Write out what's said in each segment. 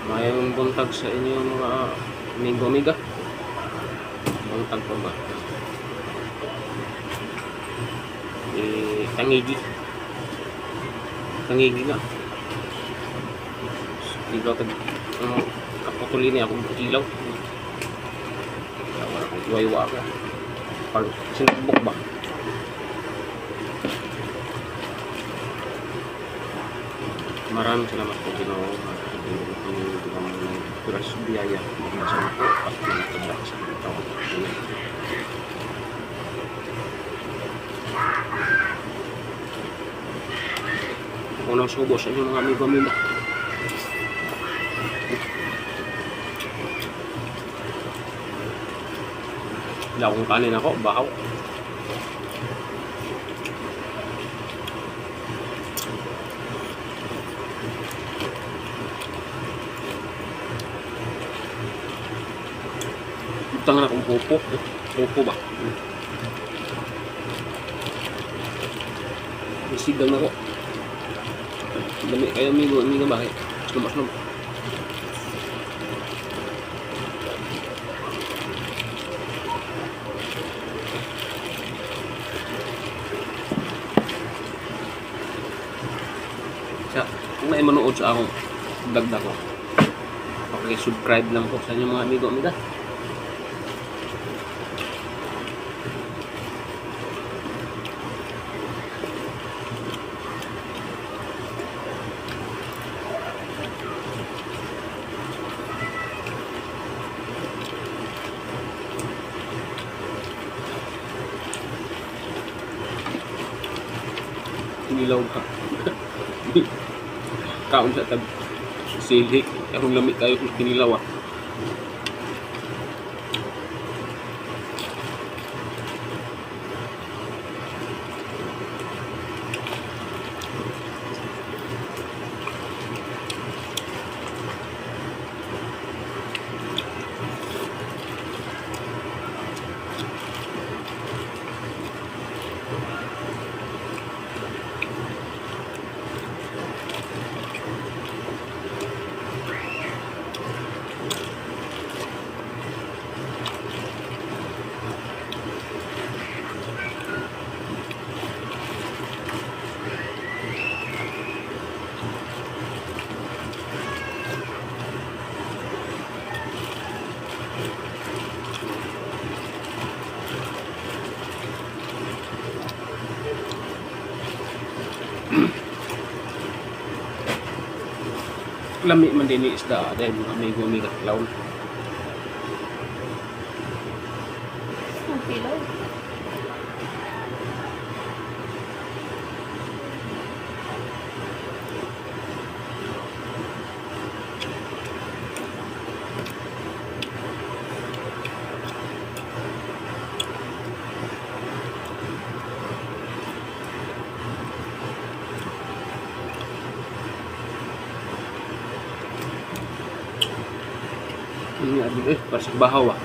Mayroong buntag sa inyo mga amigo-amiga. Buntag pa ba? Tangigi. Tangigi nga. Ilaw tag kaputuli niya akong ilaw. Wala akong iwa-iwa ka. Pag sinabok ba? Maraming salamat po Ginoo. Turas biyaya magmasama po at manatagdak sa mga tao. Unang subo sa inyo mga amigo-amigo. Wala akong kanin ako, bahaw. Tangan akong pupo. Pupo ba? Isigang na ko. Dami kayo amigo bakit? Mas kung may manood sa akong dagdag ko, subscribe lang po sa inyo mga amigo-amiga. Nilaw ka. Kaon sa tag sili. Akong lamit tayo kung kinilaw ah. Lami man din ni isda dahil mga amigo-amiga laon. Ang pilaw. Ini ada pasik bahaw ah.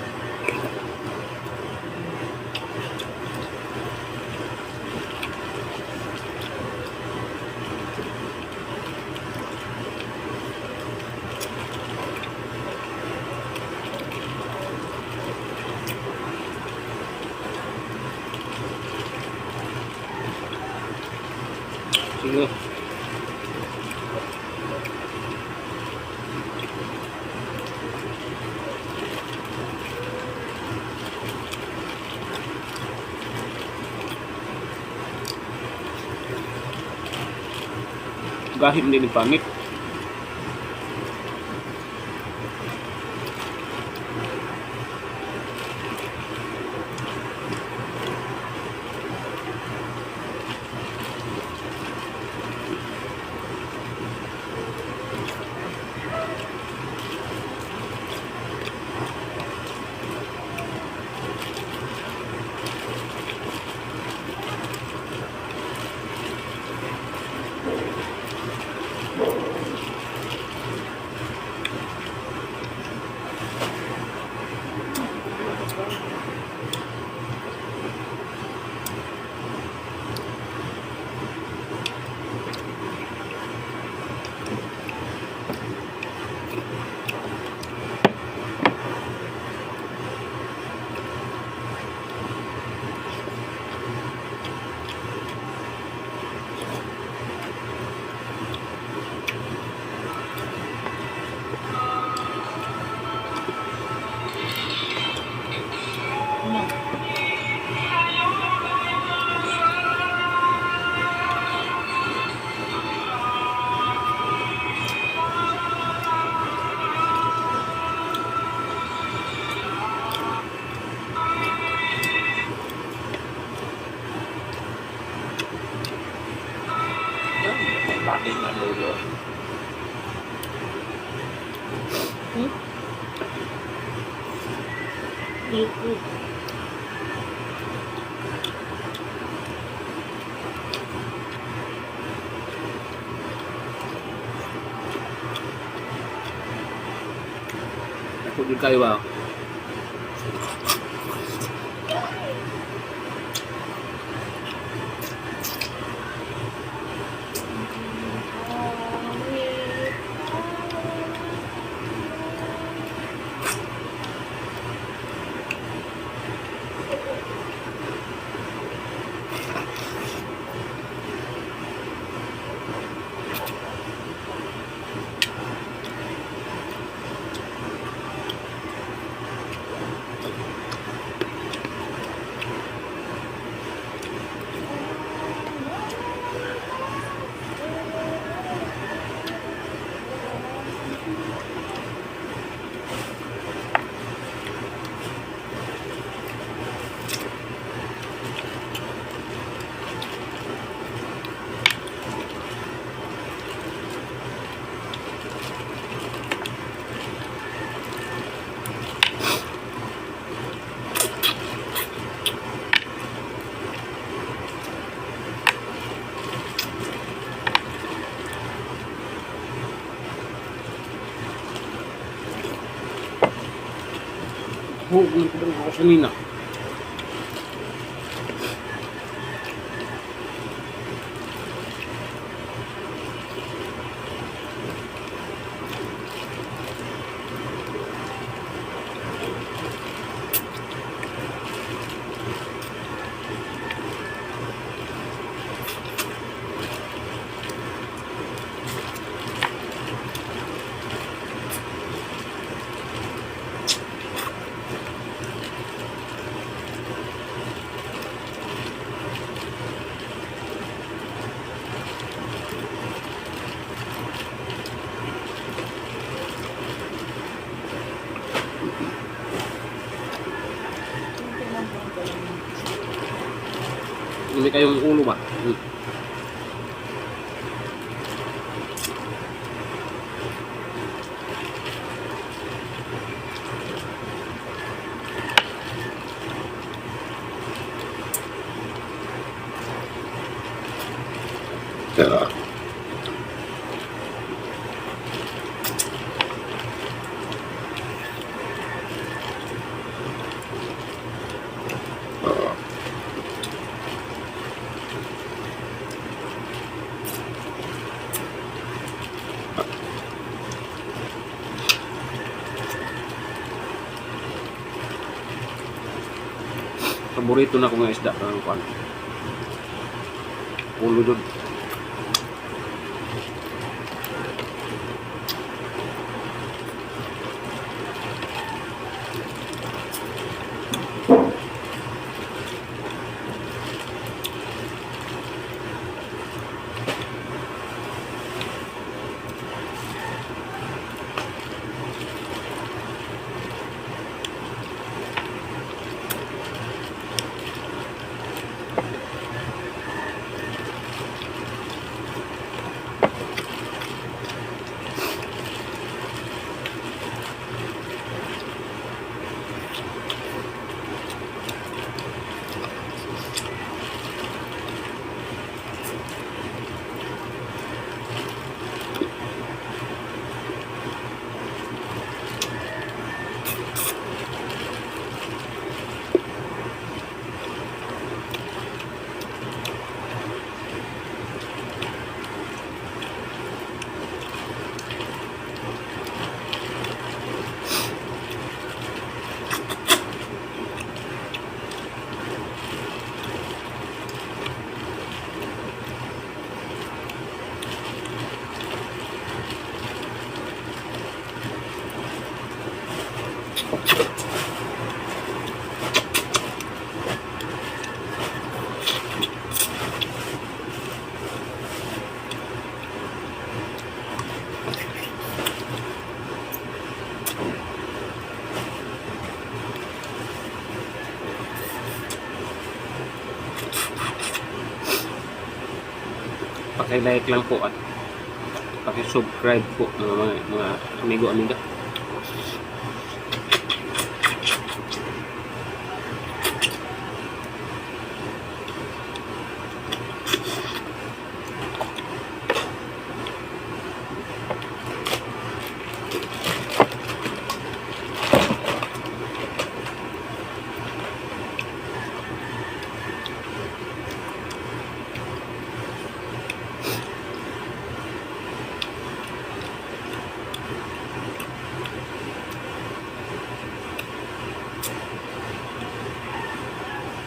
Sige. Gahim din ni pangit. Hmm? Liquid. Ako din kayo ba? Oo, nagpadala ako kanina. Hindi kayong ulo ba? Yeah. Paborito na ko nga isda ng kwan. Ulo doon. Paki-like lang po at paki-subscribe po mga amigo-amiga.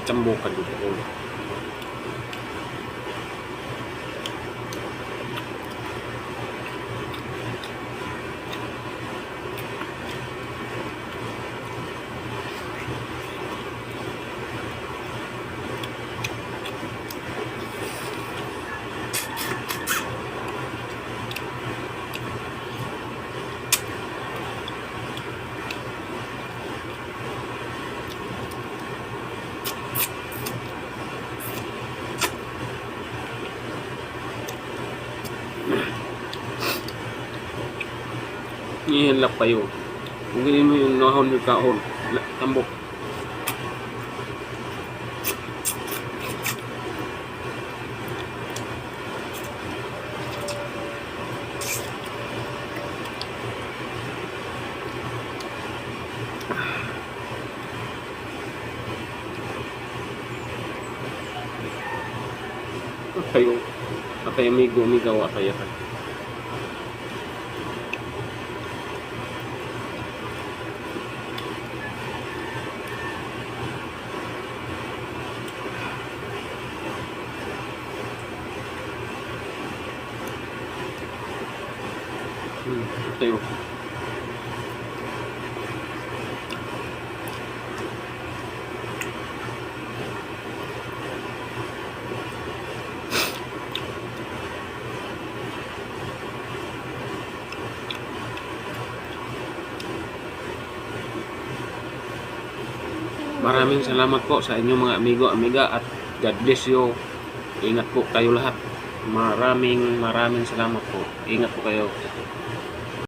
Cambukan juga ulo. Ihilap kayo. Kung ganyan mo yung nahon yung kahon, tambok. Kayo, kayo amigo, amigaw, kayo kan. Tayo. Maraming salamat po sa inyong mga amigo, amiga at God bless you. Ingat po kayo lahat. Maraming salamat po. Ingat po kayo.